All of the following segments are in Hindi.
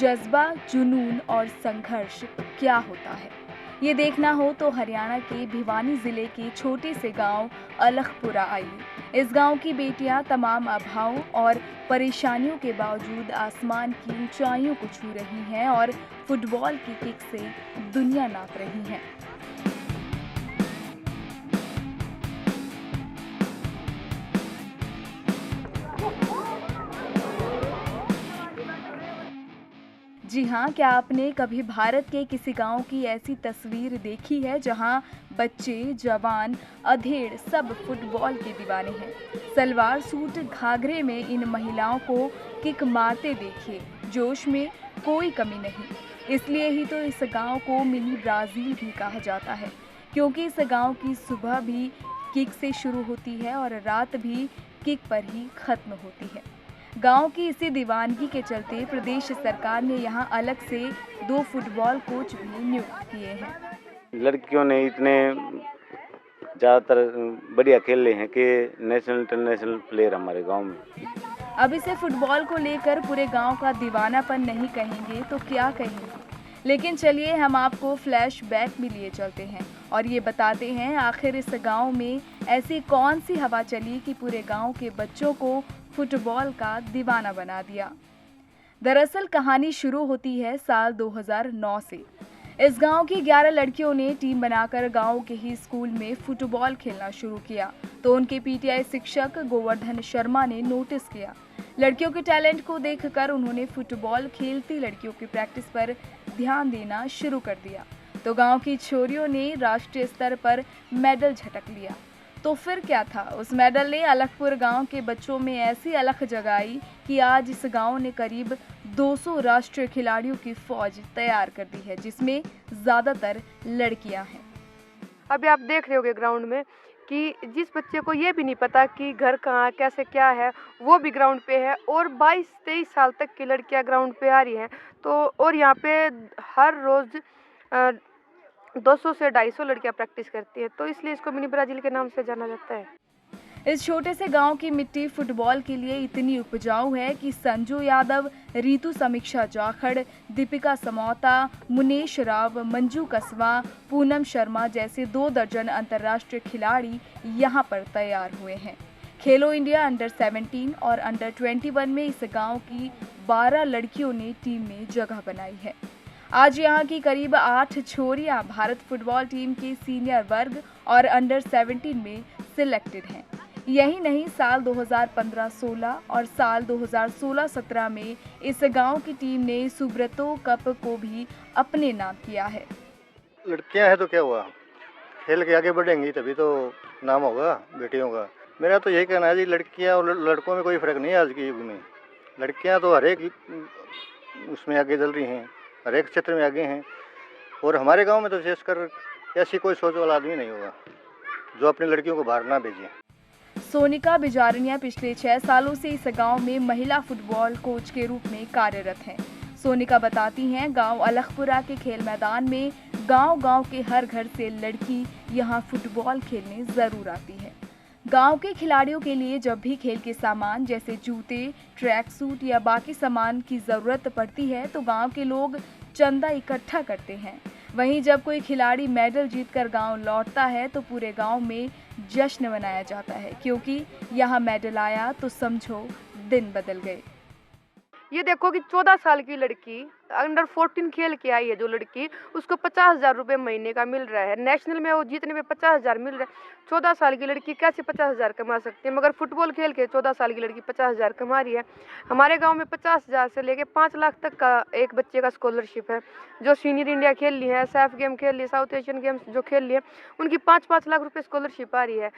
जज्बा, जुनून और संघर्ष क्या होता है, ये देखना हो तो हरियाणा के भिवानी जिले के छोटे से गांव अलखपुरा आइए। इस गांव की बेटियां तमाम अभावों और परेशानियों के बावजूद आसमान की ऊंचाइयों को छू रही हैं और फुटबॉल की किक से दुनिया नाप रही हैं। जी हाँ, क्या आपने कभी भारत के किसी गांव की ऐसी तस्वीर देखी है जहां बच्चे, जवान, अधेड़ सब फुटबॉल के दीवाने हैं। सलवार सूट, घाघरे में इन महिलाओं को किक मारते देखिए, जोश में कोई कमी नहीं। इसलिए ही तो इस गांव को मिनी ब्राजील भी कहा जाता है, क्योंकि इस गांव की सुबह भी किक से शुरू होती है और रात भी किक पर ही खत्म होती है। गांव की इसी दीवानगी के चलते प्रदेश सरकार ने यहां अलग से 2 फुटबॉल कोच भी नियुक्त किए हैं। लड़कियों ने इतने ज़्यादातर बढ़िया खेल रहे हैं कि नेशनल इंटरनेशनल प्लेयर हमारे गांव में। अब इसे फुटबॉल को लेकर पूरे गांव का दीवानापन नहीं कहेंगे तो क्या कहेंगे, लेकिन चलिए हम आपको फ्लैशबैक में लिए चलते हैं और ये बताते हैं आखिर इस गांव में ऐसी कौन सी हवा चली कि पूरे गांव के बच्चों को फुटबॉल का दीवाना बना दिया। दरअसल कहानी शुरू होती है साल 2009 से। इस गांव की 11 लड़कियों ने टीम बनाकर गांव के ही स्कूल में फुटबॉल खेलना शुरू किया, तो उनके पीटीआई शिक्षक गोवर्धन शर्मा ने नोटिस किया। लड़कियों के टैलेंट को देखकर उन्होंने फुटबॉल खेलती लड़कियों की प्रैक्टिस पर ध्यान देना शुरू कर दिया, तो गांव की छोरियों ने राष्ट्रीय स्तर पर मेडल झटक लिया। तो फिर क्या था, उस मेडल ने अलखपुर गांव के बच्चों में ऐसी अलख जगाई कि आज इस गांव ने करीब 200 राष्ट्रीय खिलाड़ियों की फौज तैयार कर दी है, जिसमें ज्यादातर लड़कियां हैं। अभी आप देख रहे होगे ग्राउंड में कि जिस बच्चे को ये भी नहीं पता कि घर कहाँ कैसे क्या है, वो भी ग्राउंड पे है और 22-23 साल तक की लड़कियां ग्राउंड पे आ रही हैं। तो और यहाँ पे हर रोज 200 से 250 लड़कियां प्रैक्टिस करती है, तो इसलिए इसको मिनी ब्राजील के नाम से जाना जाता है। इस छोटे से गांव की मिट्टी फुटबॉल के लिए इतनी उपजाऊ है कि संजू यादव, रीतू समीक्षा जाखड़, दीपिका समौता, मुनेश राव, मंजू कसवा, पूनम शर्मा जैसे 2 दर्जन अंतर्राष्ट्रीय खिलाड़ी यहां पर तैयार हुए हैं। खेलो इंडिया अंडर 17 और अंडर 21 में इस गांव की 12 लड़कियों ने टीम में जगह बनाई है। आज यहां की करीब 8 छोरियां भारत फुटबॉल टीम के सीनियर वर्ग और अंडर 17 में सिलेक्टेड हैं। यही नहीं, साल 2015-16 और साल 2016-17 में इस गांव की टीम ने सुब्रतो कप को भी अपने नाम किया है। लड़कियां हैं तो क्या हुआ, खेल के आगे बढ़ेंगी तभी तो नाम होगा बेटियों का। मेरा तो यही कहना है जी, लड़कियां और लड़कों में कोई फ़र्क नहीं है आज के युग में। लड़कियां तो हर एक उसमें आगे चल रही हैं, हर एक क्षेत्र में आगे हैं। और हमारे गांव में तो विशेषकर ऐसी कोई सोच वाला आदमी नहीं होगा जो अपनी लड़कियों को बाहर ना भेजे। सोनिका बिजारनिया पिछले 6 सालों से इस गांव में महिला फुटबॉल कोच के रूप में कार्यरत हैं। सोनिका बताती हैं, गांव अलखपुरा के खेल मैदान में गांव-गांव के हर घर से लड़की यहां फुटबॉल खेलने जरूर आती है। गांव के खिलाड़ियों के लिए जब भी खेल के सामान जैसे जूते, ट्रैक सूट या बाकी सामान की जरूरत पड़ती है तो गांव के लोग चंदा इकट्ठा करते हैं। वहीं जब कोई खिलाड़ी मेडल जीतकर गांव लौटता है तो पूरे गांव में जश्न मनाया जाता है, क्योंकि यहाँ मेडल आया तो समझो दिन बदल गए। ये देखो कि 14 साल की लड़की अंडर 14 खेल के आई है, जो लड़की उसको 50,000 रुपये महीने का मिल रहा है। नेशनल में वो जीतने में 50,000 मिल रहा है। 14 साल की लड़की कैसे 50,000 कमा सकती है, मगर फुटबॉल खेल के 14 साल की लड़की 50,000 कमा रही है। हमारे गांव में 50,000 से लेके 5 लाख तक का एक बच्चे का स्कॉलरशिप है। जो सीनियर इंडिया खेल ली है, सैफ गेम खेल ली, साउथ एशियन गेम्स जो खेल लिए, उनकी 5-5 लाख रुपये स्कॉलरशिप आ रही है।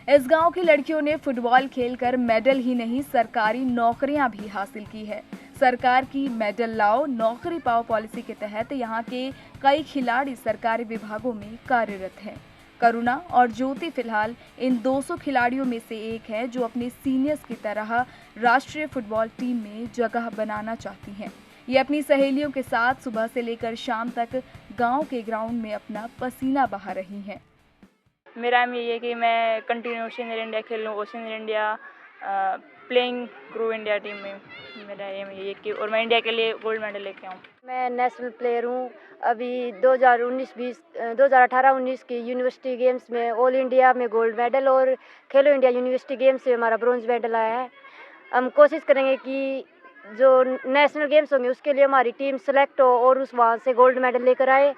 इस गांव की लड़कियों ने फुटबॉल खेलकर मेडल ही नहीं सरकारी नौकरियां भी हासिल की है। सरकार की मेडल लाओ नौकरी पाओ पॉलिसी के तहत यहाँ के कई खिलाड़ी सरकारी विभागों में कार्यरत हैं। करुणा और ज्योति फिलहाल इन 200 खिलाड़ियों में से एक है जो अपने सीनियर्स की तरह राष्ट्रीय फुटबॉल टीम में जगह बनाना चाहती हैं। ये अपनी सहेलियों के साथ सुबह से लेकर शाम तक गांव के ग्राउंड में अपना पसीना बहा रही हैं। मेरा एम यही है कि मैं कंटिन्यू सीनियर इंडिया खेल लूँ और senior India playing crew India team में। मेरा एम यही है कि और मैं इंडिया के लिए गोल्ड मेडल लेके आऊँ। मैं नेशनल प्लेयर हूँ। अभी 2018-19 की यूनिवर्सिटी गेम्स में ऑल इंडिया में गोल्ड मेडल और खेलो इंडिया यूनिवर्सिटी गेम्स से हमारा ब्रॉन्ज मेडल आया है। हम कोशिश करेंगे कि जो नेशनल गेम्स होंगे उसके लिए हमारी टीम सेलेक्ट हो और उस वहाँ से गोल्ड मेडल लेकर आए।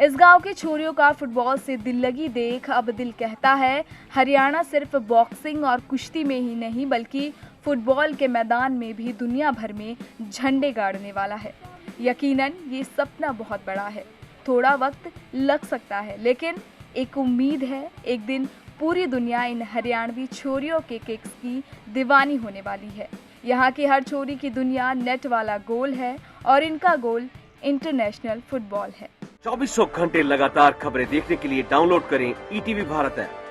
इस गांव की छोरियों का फुटबॉल से दिल लगी देख अब दिल कहता है हरियाणा सिर्फ बॉक्सिंग और कुश्ती में ही नहीं बल्कि फुटबॉल के मैदान में भी दुनिया भर में झंडे गाड़ने वाला है। यकीनन ये सपना बहुत बड़ा है, थोड़ा वक्त लग सकता है, लेकिन एक उम्मीद है एक दिन पूरी दुनिया इन हरियाणवी छोरियों के किक्स की दीवानी होने वाली है। यहाँ की हर छोरी की दुनिया नेट वाला गोल है और इनका गोल इंटरनेशनल फुटबॉल है। 2400 घंटे लगातार खबरें देखने के लिए डाउनलोड करें ईटीवी भारत ऐप।